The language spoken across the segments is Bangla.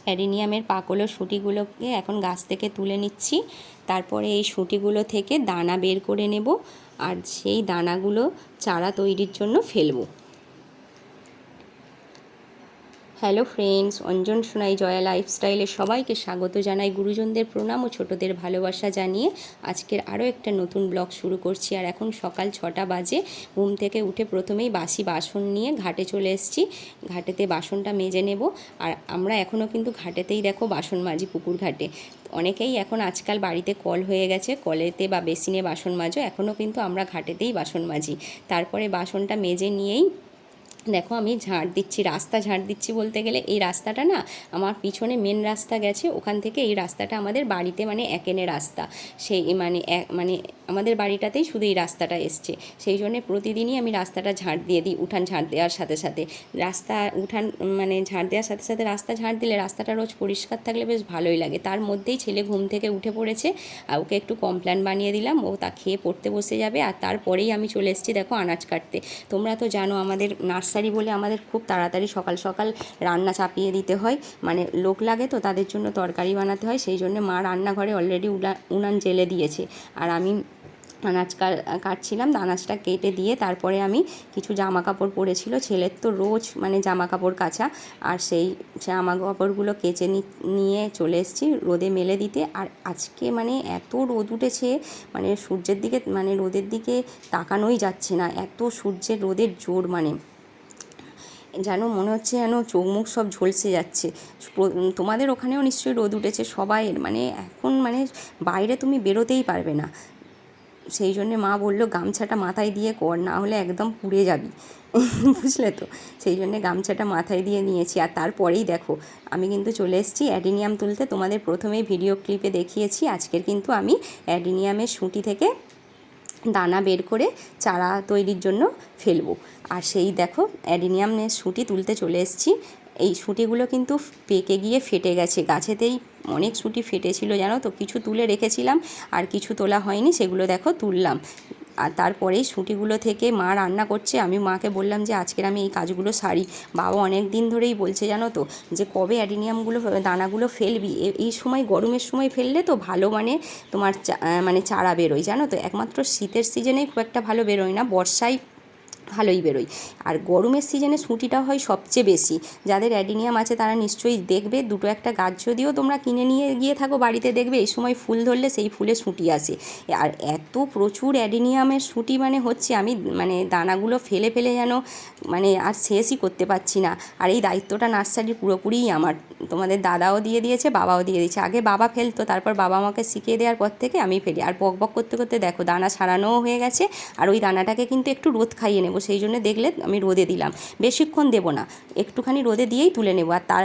অ্যাডিনিয়ামের পাকলো শুঁটিগুলোকে এখন গাছ থেকে তুলে নিচ্ছি। তারপরে এই শুঁটিগুলো থেকে দানা বের করে নেব, আর সেই দানাগুলো চারা তৈরির জন্য ফেলবো। হ্যালো ফ্রেন্ডস, অঞ্জন সোনাই জয়া লাইফস্টাইলে সবাইকে স্বাগত জানাই। গুরুজনদের প্রণাম ও ছোটদের ভালোবাসা জানিয়ে আজকের আরও একটা নতুন ব্লগ শুরু করছি। আর এখন সকাল 6টা বাজে। ঘুম থেকে উঠে প্রথমেই বাসি বাসন নিয়ে ঘাটে চলে এসেছি। ঘাটেতে বাসনটা মেজে নেব। আর আমরা এখনও কিন্তু ঘাটেতেই দেখো বাসন মাজি, পুকুর ঘাটে। অনেকেই এখন আজকাল বাড়িতে কল হয়ে গেছে, কলেতে বা বেসিনে বাসন মাজো, এখনও কিন্তু আমরা ঘাটেতেই বাসন মাজি। তারপরে বাসনটা মেজে নিয়েই দেখো আমি ঝাড় দিচ্ছি, রাস্তা ঝাড় দিচ্ছি বলতে গেলে এই রাস্তাটা না আমার পিছনে মেন রাস্তা গেছে, ওখান থেকে এই রাস্তাটা আমাদের বাড়িতে মানে একেনে রাস্তা, সেই মানে আমাদের বাড়িটাতেই শুধু এই রাস্তাটা এসছে। সেই জন্যে প্রতিদিনই আমি রাস্তাটা ঝাড় দিয়ে দিই, উঠান ঝাড় দেওয়ার সাথে সাথে। রাস্তা উঠান মানে ঝাড় দেওয়ার সাথে সাথে রাস্তা ঝাড় দিলে রাস্তাটা রোজ পরিষ্কার থাকলে বেশ ভালোই লাগে। তার মধ্যেই ছেলে ঘুম থেকে উঠে পড়েছে, আর ওকে একটু কমপ্ল্যান বানিয়ে দিলাম, ও তা খেয়ে পড়তে বসে যাবে। আর তারপরেই আমি চলে এসেছি দেখো আনাজ কাটতে। তোমরা তো জানো আমাদের নার্সারি বলে আমাদের খুব তাড়াতাড়ি সকাল সকাল রান্না চাপিয়ে দিতে হয়, মানে লোক লাগে তো তাদের জন্য তরকারি বানাতে হয়। সেই জন্য মা রান্নাঘরে অলরেডি উনান জেলে দিয়েছে, আর আমি আনাজ কাটছিলাম। আনাজটা কেটে দিয়ে তারপরে আমি কিছু জামা কাপড় পরেছিল ছেলের, তো রোজ মানে জামা কাপড় কাচা, আর সেই জামা কাপড়গুলো কেচে নিয়ে চলে এসেছি রোদে মেলে দিতে। আর আজকে মানে এত রোদ উঠেছে, মানে সূর্যের দিকে মানে রোদের দিকে তাকানোই যাচ্ছে না, এত সূর্যের রোদের জোর, মানে যেন মনে হচ্ছে যেন চোখ মুখ সব ঝলসে যাচ্ছে। তোমাদের ওখানেও নিশ্চয়ই রোদ উঠেছে সবাইয়ের, মানে এখন মানে বাইরে তুমি বেরোতেই পারবে না। সেই জন্যে মা বললো গামছাটা মাথায় দিয়ে কর, না হলে একদম পুড়ে যাবি, বুঝলে তো। সেই জন্যে গামছাটা মাথায় দিয়ে নিয়েছি। আর তারপরেই দেখো আমি কিন্তু চলে এসেছি অ্যাডিনিয়াম তুলতে। তোমাদের প্রথমেই ভিডিও ক্লিপে দেখিয়েছি আজকের কিন্তু আমি অ্যাডিনিয়ামের শুঁটি থেকে দানা বের করে চারা তৈরির জন্য ফেলবো। আর সেই দেখো অ্যাডিনিয়ামের শুঁটি তুলতে চলে এসেছি। এই শুঁটিগুলো কিন্তু পেকে গিয়ে ফেটে গেছে, গাছেতেই অনেক শুঁটি ফেটেছিল জানো তো। কিছু তুলে রেখেছিলাম আর কিছু তোলা হয়নি, সেগুলো দেখো তুললাম। আর তারপরেই শুঁটিগুলো থেকে মা রান্না করছে। আমি মাকে বললাম যে আজকের আমি এই কাজগুলো সারি। বাবা অনেক দিন ধরেই বলছে জানো তো যে কবে অ্যাডিনিয়ামগুলো দানাগুলো ফেলবি, এই সময় গরমের সময় ফেললে তো ভালো, মানে তোমার মানে চারা বেরোয় জানো তো। একমাত্র শীতের সিজনেই খুব একটা ভালো বেরোয় না, বর্ষায় ভালোই বেরোয়। আর গরমের সিজনে শুঁটিটা হয় সবচেয়ে বেশি। যাদের অ্যাডিনিয়াম আছে তারা নিশ্চয়ই দেখবে, দুটো একটা গাছ যদিও তোমরা কিনে নিয়ে গিয়ে থাকো বাড়িতে, দেখবে এই সময় ফুল ধরলে সেই ফুলে শুঁটি আসে। আর এত প্রচুর অ্যাডিনিয়ামের শুঁটি মানে হচ্ছে, আমি মানে দানাগুলো ফেলে ফেলে যেন মানে আর শেষই করতে পারছি না। আর এই দায়িত্বটা নার্সারির পুরোপুরিই আমার। তোমাদের দাদাও দিয়ে দিয়েছে, বাবাও দিয়ে দিয়েছে। আগে বাবা ফেলতো, তারপর বাবা আমাকে শিখিয়ে দেওয়ার পর থেকে আমি ফেলি। আর বক বক করতে করতে দেখো দানা ছাড়ানোও হয়ে গেছে। আর ওই দানাটাকে কিন্তু একটু রোদ খাইয়ে নেব, সেই জন্য দেখলে আমি রোদে দিলাম। বেশিক্ষণ দেবো না, একটুখানি রোদে দিয়েই তুলে নেব। আর তার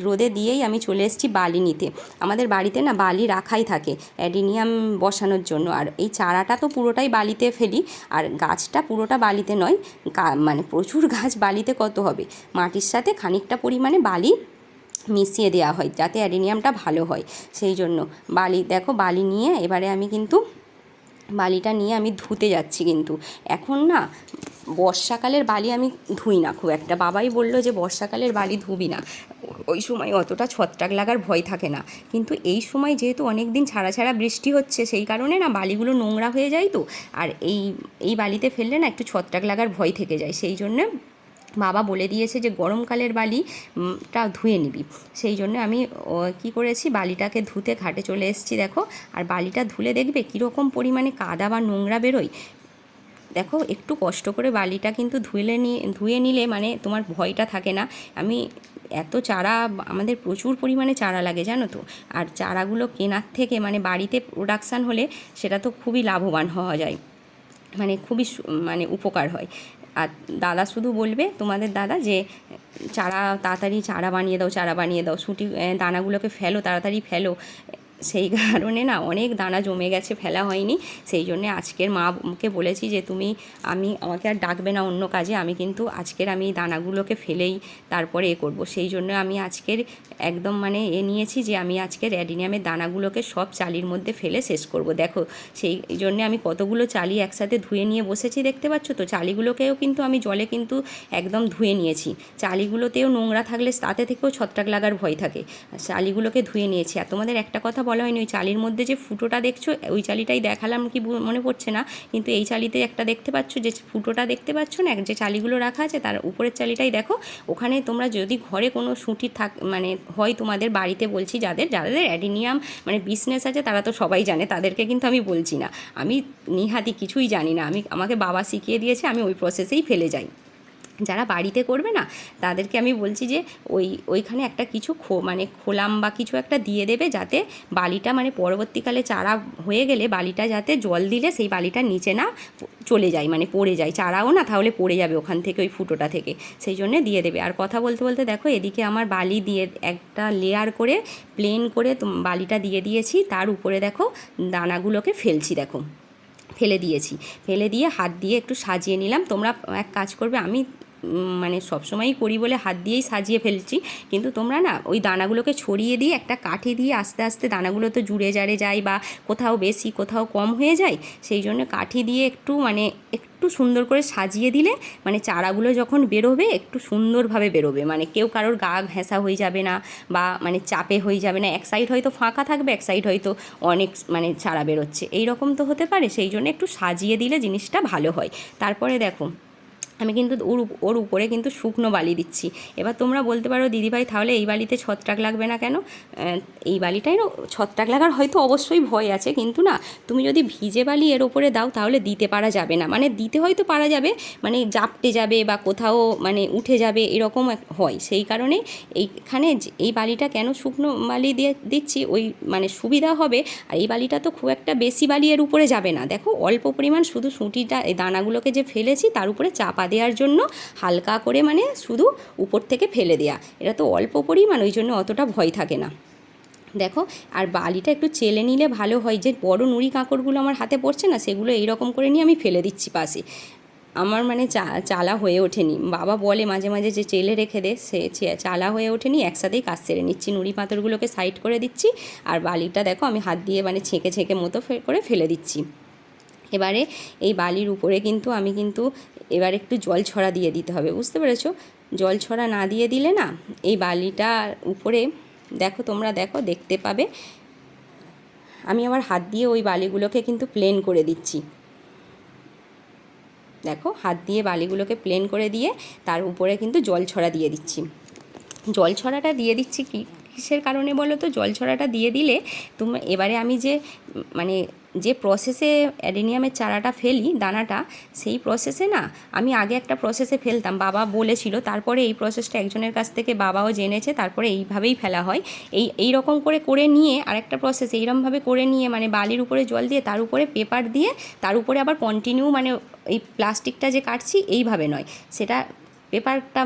রোদে দিয়েই আমি চলে এসেছি বালি নিতে। আমাদের বাড়িতে না বালি রাখাই থাকে অ্যাডিনিয়াম বসানোর জন্য। আর এই চারাটা তো পুরোটাই বালিতে ফেলি, আর গাছটা পুরোটা বালিতে নয়, মানে প্রচুর গাছ বালিতে কত হবে, মাটির সাথে খানিকটা পরিমাণে বালি মিশিয়ে দেওয়া হয় যাতে অ্যাডিনিয়ামটা ভালো হয়। সেই জন্য বালি দেখো, বালি নিয়ে এবারে আমি কিন্তু বালিটা নিয়ে আমি ধুতে যাচ্ছি। কিন্তু এখন না বর্ষাকালের বালি আমি ধুই না খুব একটা। বাবাই বললো যে বর্ষাকালের বালি ধুবি না, ওই সময় অতটা ছত্রাক লাগার ভয় থাকে না। কিন্তু এই সময় যেহেতু অনেক দিন ছাড়া ছাড়া বৃষ্টি হচ্ছে, সেই কারণে না বালিগুলো নোংরা হয়ে যায় তো। আর এই বালিতে ফেললে না একটু ছত্রাক লাগার ভয় থেকে যায়। সেই জন্যে বাবা বলে দিয়েছে যে গরমকালের বালিটা ধুয়ে নিবি। সেই জন্য আমি কি করেছি, বালিটাকে ধুতে ঘাটে চলে এসেছি দেখো। আর বালিটা ধুলে দেখবে কীরকম পরিমাণে কাদা বা নোংরা বেরোয়। দেখো একটু কষ্ট করে বালিটা কিন্তু ধুয়ে নিলে মানে তোমার ভয়টা থাকে না। আমি এত চারা, আমাদের প্রচুর পরিমাণে চারা লাগে জানো তো। আর চারাগুলো কেনার থেকে মানে বাড়িতে প্রোডাকশান হলে সেটা তো খুবই লাভবান হওয়া যায়, মানে খুবই মানে উপকার হয়। আর দাদা শুধু বলবে, তোমাদের দাদা, যে চারা তাড়াতাড়ি চারা বানিয়ে দাও, চারা বানিয়ে দাও, শুঁটি দানাগুলোকে ফেলো, তাড়াতাড়ি ফেলো। সেই কারণে না অনেক দানা জমে গেছে, ফেলা হয়নি। সেই জন্যে আজকের মাকে বলেছি যে আমাকে আর ডাকবে না অন্য কাজে, আমি কিন্তু আজকের আমি এই দানাগুলোকে ফেলেই তারপরে করবো। সেই জন্য আমি আজকের একদম মানে নিয়েছি যে আমি আজকের অ্যাডিনিয়ামের দানাগুলোকে সব চালির মধ্যে ফেলে শেষ করব। দেখো সেই জন্যে আমি কতগুলো চালি একসাথে ধুয়ে নিয়ে বসেছি, দেখতে পাচ্ছ তো। চালিগুলোকেও কিন্তু আমি জলে কিন্তু একদম ধুয়ে নিয়েছি। চালিগুলোতেও নোংরা থাকলে তাতে থেকেও ছত্রাক লাগার ভয় থাকে, চালিগুলোকে ধুয়ে নিয়েছি। আর তোমাদের একটা কথা বলা হয়নি, ওই চালির মধ্যে যে ফুটোটা দেখছো, ওই চালিটাই দেখালাম কি মনে পড়ছে না, কিন্তু এই চালিতে একটা দেখতে পাচ্ছ যে ফুটোটা দেখতে পাচ্ছ না, যে চালিগুলো রাখা আছে তার উপরের চালিটাই দেখো। ওখানে তোমরা যদি ঘরে কোনো সুঁটি মানে হয় তোমাদের বাড়িতে, বলছি যাদের অ্যাডিনিয়াম মানে বিজনেস আছে তারা তো সবাই জানে, তাদেরকে কিন্তু আমি বলছি না, আমি নিহাতি কিছুই জানি না, আমাকে বাবা শিখিয়ে দিয়েছে, আমি ওই প্রসেসেই ফেলে যাই। যারা বাড়িতে করবে না তাদেরকে আমি বলছি যে ওইখানে একটা কিছু মানে খোলাম বা কিছু একটা দিয়ে দেবে, যাতে বালিটা মানে পরবর্তীকালে চারা হয়ে গেলে বালিটা যাতে জল দিলে সেই বালিটার নিচে না চলে যায়, মানে পড়ে যায়, চারাও না তাহলে পড়ে যাবে ওখান থেকে, ওই ফুটোটা থেকে, সেই জন্যে দিয়ে দেবে। আর কথা বলতে বলতে দেখো এদিকে আমার বালি দিয়ে একটা লেয়ার করে প্লেন করে বালিটা দিয়ে দিয়েছি, তার উপরে দেখো দানাগুলোকে ফেলছি, দেখো ফেলে দিয়েছি, ফেলে দিয়ে হাত দিয়ে একটু সাজিয়ে নিলাম। তোমরা এক কাজ করবে, আমি মানে সবসময়ই করি বলে হাত দিয়েই সাজিয়ে ফেলছি, কিন্তু তোমরা না ওই দানাগুলোকে ছড়িয়ে দিয়ে একটা কাঠি দিয়ে আস্তে আস্তে, দানাগুলো তো জুড়ে জারে যায় বা কোথাও বেশি কোথাও কম হয়ে যায়, সেই জন্য কাঠি দিয়ে একটু সুন্দর করে সাজিয়ে দিলে মানে চারাগুলো যখন বেরোবে একটু সুন্দরভাবে বেরোবে, মানে কেউ কারোর গা ঘেঁষা হয়ে যাবে না বা মানে চাপে হয়ে যাবে না, এক সাইড হয়তো ফাঁকা থাকবে, এক সাইড হয়তো অনেক মানে চারা বেরোচ্ছে, এই রকম তো হতে পারে। সেই জন্য একটু সাজিয়ে দিলে জিনিসটা ভালো হয়। তারপরে দেখো আমি কিন্তু ওর উপরে কিন্তু শুকনো বালি দিচ্ছি। এবার তোমরা বলতে পারো দিদিভাই তাহলে এই বালিতে ছত্রাক লাগবে না কেন? এই বালিটারও ছত্রাক লাগার হয়তো অবশ্যই ভয় আছে, কিন্তু না তুমি যদি ভিজে বালি এর ওপরে দাও তাহলে দিতে পারা যাবে না, মানে দিতে হয়তো পারা যাবে, মানে জাপটে যাবে বা কোথাও মানে উঠে যাবে, এরকম হয়। সেই কারণে এইখানে এই বালিটা কেন শুকনো বালি দিয়ে দিচ্ছি, ওই মানে সুবিধা হবে। আর এই বালিটা তো খুব একটা বেশি বালি এর উপরে যাবে না, দেখো অল্প পরিমাণ শুধু সুঁটিটা এই দানাগুলোকে যে ফেলেছি তার উপরে চাপা দেওয়ার জন্য হালকা করে মানে শুধু উপর থেকে ফেলে দেয়া, এটা তো অল্প পরিমাণ, ওই জন্য অতটা ভয় থাকে না। দেখো আর বালিটা একটু চেলে নিলে ভালো হয়, যে বড় নুড়ি কাঁকড়গুলো আমার হাতে পড়ছে না, সেগুলো এইরকম করে নিয়ে আমি ফেলে দিচ্ছি পাশে। আমার মানে চালা হয়ে ওঠেনি, বাবা বলে মাঝে মাঝে যে চেলে রেখে দে, সে চালা হয়ে ওঠেনি, একসাথেই কাজ সেরে নিচ্ছি, নুড়ি পাথরগুলোকে সাইড করে দিচ্ছি, আর বালিটা দেখো আমি হাত দিয়ে মানে ছেঁকে ছেঁকে মতো করে ফেলে দিচ্ছি। এবারে এই বালির উপরে কিন্তু আমি এবার একটু জল ছড়া দিয়ে দিতে হবে, বুঝতে পেরেছো? জল ছড়া না দিয়ে দিলে না এই বালিটার উপরে দেখো, তোমরা দেখো দেখতে পাবে, আমি আমার হাত দিয়ে ওই বালিগুলোকে কিন্তু প্লেন করে দিচ্ছি। দেখো হাত দিয়ে বালিগুলোকে প্লেন করে দিয়ে তার উপরে কিন্তু জল ছড়া দিয়ে দিচ্ছি। জল ছড়াটা দিয়ে দিচ্ছি কিসের কারণে বলো তো? জল ছড়াটা দিয়ে দিলে এবারে আমি মানে যে প্রসেসে অ্যাডেনিয়ামের চারাটা ফেলি দানাটা, সেই প্রসেসে না আমি আগে একটা প্রসেসে ফেলতাম, বাবা বলেছিল, তারপরে এই প্রসেসটা একজনের কাছ থেকে বাবাও জেনেছে, তারপরে এইভাবেই ফেলা হয়। এই রকম করে নিয়ে আরেকটা প্রসেস এইরকমভাবে করে নিয়ে মানে বালির উপরে জল দিয়ে তার উপরে পেপার দিয়ে তার উপরে আবার কন্টিনিউ মানে এই প্লাস্টিকটা যে কাটছি এইভাবে নয়, সেটা পেপারটা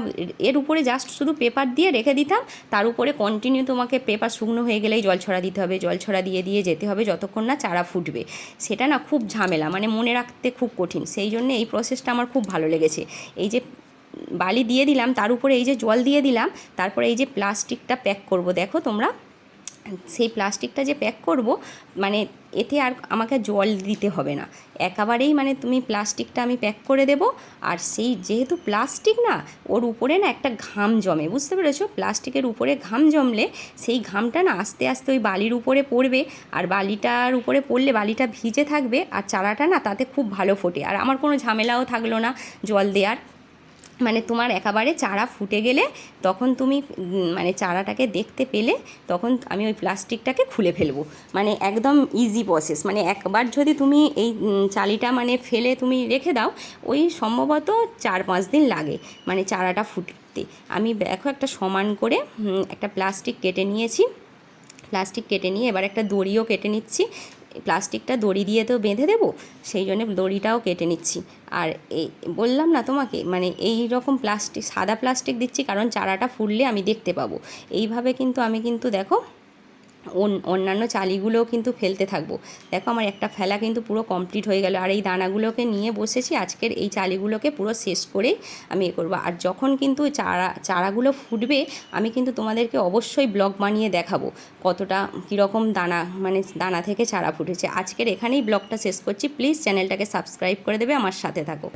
এর উপরে জাস্ট শুধু পেপার দিয়ে রেখে দিতাম, তার উপরে কন্টিনিউ তোমাকে পেপার শুকনো হয়ে গেলেই জল ছড়া দিতে হবে, জল ছড়া দিয়ে দিয়ে যেতে হবে যতক্ষণ না চারা ফুটবে। সেটা না খুব ঝামেলা, মানে মনে রাখতে খুব কঠিন, সেই জন্য এই প্রসেসটা আমার খুব ভালো লেগেছে। এই যে বালি দিয়ে দিলাম, তার উপরে এই যে জল দিয়ে দিলাম, তারপরে এই যে প্লাস্টিকটা প্যাক করব, দেখো তোমরা সেই প্লাস্টিকটা যে প্যাক করব মানে এতে আর আমাকে জল দিতে হবে না, একেবারেই মানে তুমি প্লাস্টিকটা আমি প্যাক করে দেব। আর সেই যেহেতু প্লাস্টিক না, ওর উপরে না একটা ঘাম জমে, বুঝতে পেরেছো? প্লাস্টিকের উপরে ঘাম জমলে সেই ঘামটা না আস্তে আস্তে ওই বালির উপরে পড়বে, আর বালিটার উপরে পড়লে বালিটা ভিজে থাকবে, আর চারাটা না তাতে খুব ভালো ফোটে, আর আমার কোনো ঝামেলাও থাকলো না জল দেওয়ার। মানে তোমার একেবারে চারা ফুটে গেলে তখন তুমি মানে চারাটাকে দেখতে পেলে তখন আমি ওই প্লাস্টিকটাকে খুলে ফেলবো, মানে একদম ইজি প্রসেস। মানে একবার যদি তুমি এই চালিটা মানে ফেলে তুমি রেখে দাও, ওই সম্ভবত 4-5 দিন লাগে মানে চারাটা ফুটতে। আমি দেখো একটা সমান করে একটা প্লাস্টিক কেটে নিয়েছি, প্লাস্টিক কেটে নিয়ে এবার একটা দড়িও কেটে নিচ্ছি, প্লাস্টিকটা দড়ি দিয়ে তো বেঁধে দেবো, সেই জন্য দড়িটাও কেটে নিচ্ছি। আর এই বললাম না তোমাকে, মানে এই রকম প্লাস্টিক, সাদা প্লাস্টিক দিচ্ছি কারণ চারাটা ফুললে আমি দেখতে পাবো। এইভাবে কিন্তু আমি দেখো অন্যান্য চালিগুলোও কিন্তু ফেলতে থাকবো। দেখো আমার একটা ফেলা কিন্তু পুরো কমপ্লিট হয়ে গেল, আর এই দানাগুলোকে নিয়ে বসেছি আজকের এই চালিগুলোকে পুরো শেষ করেই আমি এ করবো। আর যখন কিন্তু চারাগুলো ফুটবে আমি কিন্তু তোমাদেরকে অবশ্যই ব্লগ বানিয়ে দেখাবো কতটা কীরকম দানা, মানে দানা থেকে চারা ফুটেছে। আজকের এখানেই ব্লগটা শেষ করছি। প্লিজ চ্যানেলটাকে সাবস্ক্রাইব করে দেবে, আমার সাথে থাকো।